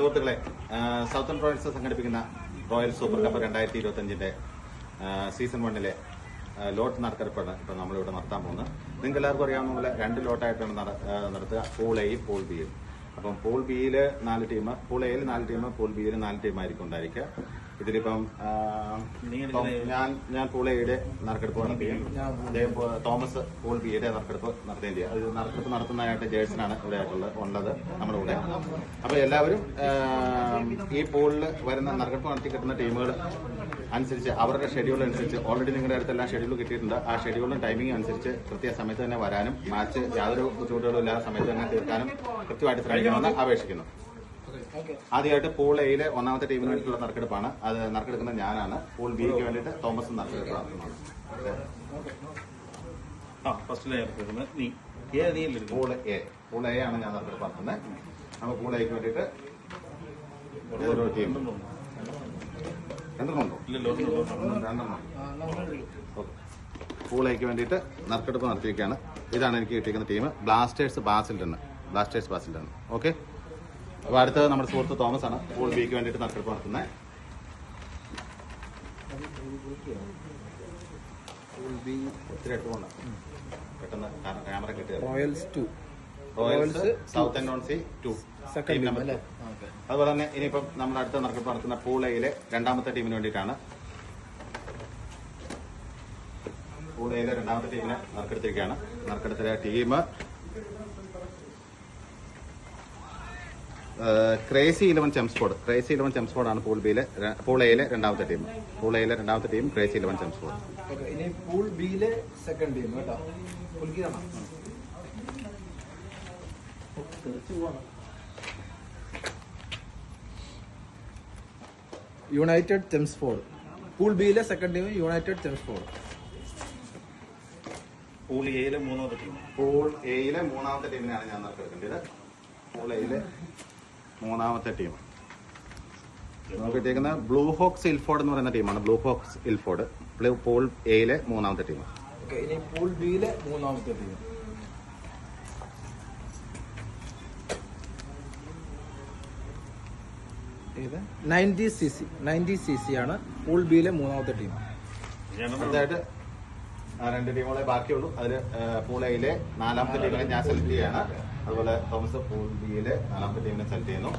സുഹൃത്തുക്കളെ, സൗത്തൺ റോയൽസ് സംഘടിപ്പിക്കുന്ന royal super cup 2025 season 1 ലോട്ട് നറുക്കെടുപ്പാണ് ഇപ്പൊ നമ്മളിവിടെ നടത്താൻ പോകുന്നത്. നിങ്ങൾക്ക് എല്ലാവർക്കും അറിയാവുന്ന പോലെ 2 ലോട്ടായിട്ടാണ് നടത്തുക, പൂൾ എയും പൂൾ ബിയും. അപ്പം പൂൾ ബിയിൽ 4 ടീം, പൂൾ എയിൽ 4 ടീം, പൂൾ ബിയിൽ 4 ടീമായിരിക്കും ഉണ്ടായിരിക്കുക. ഇതിലിപ്പം ഞാൻ പൂൾ എയുടെ നറുക്കെടുപ്പ് നടത്തുകയും അദ്ദേഹം തോമസ് പൂൾ ബിയുടെ നറുക്കെടുപ്പ് നടത്തുകയും ചെയ്യും. അത് നറുക്കെടുപ്പ് നടത്തുന്നതായിട്ട് ജേഴ്സനാണ് ഇവിടെ ഉള്ളത് നമ്മുടെ കൂടെ. അപ്പൊ എല്ലാവരും ഈ പൂളിൽ വരുന്ന നറുക്കെടുപ്പ് നടത്തി കിട്ടുന്ന ടീമുകൾ അനുസരിച്ച് അവരുടെ ഷെഡ്യൂൾ അനുസരിച്ച് ഓൾറെഡി നിങ്ങളുടെ അടുത്തെല്ലാം ഷെഡ്യൂൾ കിട്ടിയിട്ടുണ്ട്. ആ ഷെഡ്യൂളും ടൈമിംഗ് അനുസരിച്ച് കൃത്യസമയത്ത് തന്നെ വരാനും മാച്ച് യാതൊരു ബുദ്ധിമുട്ടുകളും ഇല്ലാത്ത സമയത്ത് തന്നെ തീർക്കാനും കൃത്യമായിട്ട് ശ്രമിക്കണമെന്ന് അപേക്ഷിക്കുന്നു. ആദ്യമായിട്ട് പൂൾ എയിലെ 1ാമത്തെ ടീമിന് വേണ്ടിയിട്ടുള്ള നറുക്കെടുപ്പാണ്. അത് നറുക്കെടുക്കുന്നത് ഞാനാണ്. പൂൾ ബിക്ക് വേണ്ടിയിട്ട് തോമസ് നറുക്കെടുപ്പ് നടത്തുന്നത്. പൂൾ എ ആണ് ഞാൻ നറുക്കെടുപ്പ് നടത്തുന്നത്. നമുക്ക് പൂൾ എക്ക് വേണ്ടിയിട്ട് ഓരോ ടീം രണ്ടെണ്ണം. പൂൾ എക്ക് വേണ്ടിയിട്ട് നറുക്കെടുപ്പ് നടത്തിയിരിക്കുകയാണ്. ഇതാണ് എനിക്ക് കിട്ടിയിരിക്കുന്ന ടീം, ബ്ലാസ്റ്റേഴ്സ് ബാസിൽഡൺ. ഓക്കെ, അപ്പൊ അടുത്തത് നമ്മുടെ സുഹൃത്ത് തോമസ് ആണ് പൂൾ ബിക്ക് വേണ്ടിയിട്ട് നറുക്കെടുപ്പ് നടത്തുന്നത്. ഒത്തിരി എടുത്തുകൊണ്ട് പെട്ടെന്ന് ക്യാമറ കിട്ടിയത് Royals south Royals 2 team number 2. അതുപോലെ തന്നെ ഇനിയിപ്പം നമ്മൾ അടുത്ത നറുക്കെടുപ്പ് നടത്തുന്ന പൂൾ എയിലെ 2ാമത്തെ ടീമിന് വേണ്ടിയിട്ടാണ്. പൂൾ എയിലെ 2ാമത്തെ ടീമിനെ നറുക്കെടുത്തിരിക്കുകയാണ്. നറുക്കെടുത്ത ടീം ക്രേസി 11 ചെംസ്ഫോർഡ് ആണ് പൂൾ എയിലെ 2ാമത്തെ ടീം. പൂൾ എയിലെ 2ാമത്തെ ടീം ക്രേസി 11 ചെംസ്ഫോർഡ്. ഇനി പൂൾ ബിയിലെ സെക്കൻഡ് ടീം കേട്ടോ, യുണൈറ്റഡ് ചെംസ്ഫോർഡ്. പൂൾ ബിയിലെ second team United Chelmsford. Pool എയിലെ 3ാമത്തെ ടീമിനാണ് ഞാൻ നറുക്കെടുക്കേണ്ടത്. പൂൾ എയിലെ 3ാമത്തെ ടീം നമുക്ക് കിട്ടിയിരിക്കുന്ന ബ്ലൂ ഹോക്സ് ഇൽഫോർഡ് എന്ന് പറയുന്ന ടീമാണ്. പൂൾ എയിലെ 3ാമത്തെ ടീം. ഇനി പൂൾ ബിയിലെ 3ാമത്തെ ടീം ഇത് 90cc ആണ്. പൂൾ ബിയിലെ 3ാമത്തെ ടീം. അടുത്തായിട്ട് 2 ടീമുകളെ ബാക്കിയുള്ളൂ. അതിൽ പൂൾ എയിലെ 4ാമത്തെ ടീമിനെ ഞാൻ സെലക്ട് ചെയ്യാണ്. അതുപോലെ തോമസ് പൂൾ ബിയിലെ 4ാമത്തെ ടീമിനെ സെലക്ട് ചെയ്യുന്നു.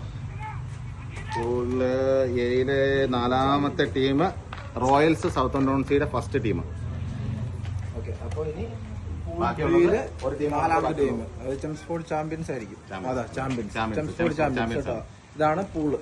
പൂൾ എയിലെ 4ാമത്തെ ടീം റോയൽസ് സൗത്ത് റോയൽസിയുടെ ഫസ്റ്റ് ടീം. അപ്പോൾ ഇനി ഒരു ടീം 4ാമത്തെ ടീം ചെംസ്ഫോർഡ് ചാമ്പ്യൻസ് ആയിരിക്കും. അതാ ചാമ്പ്യൻസ്. ഇതാണ് പൂള്.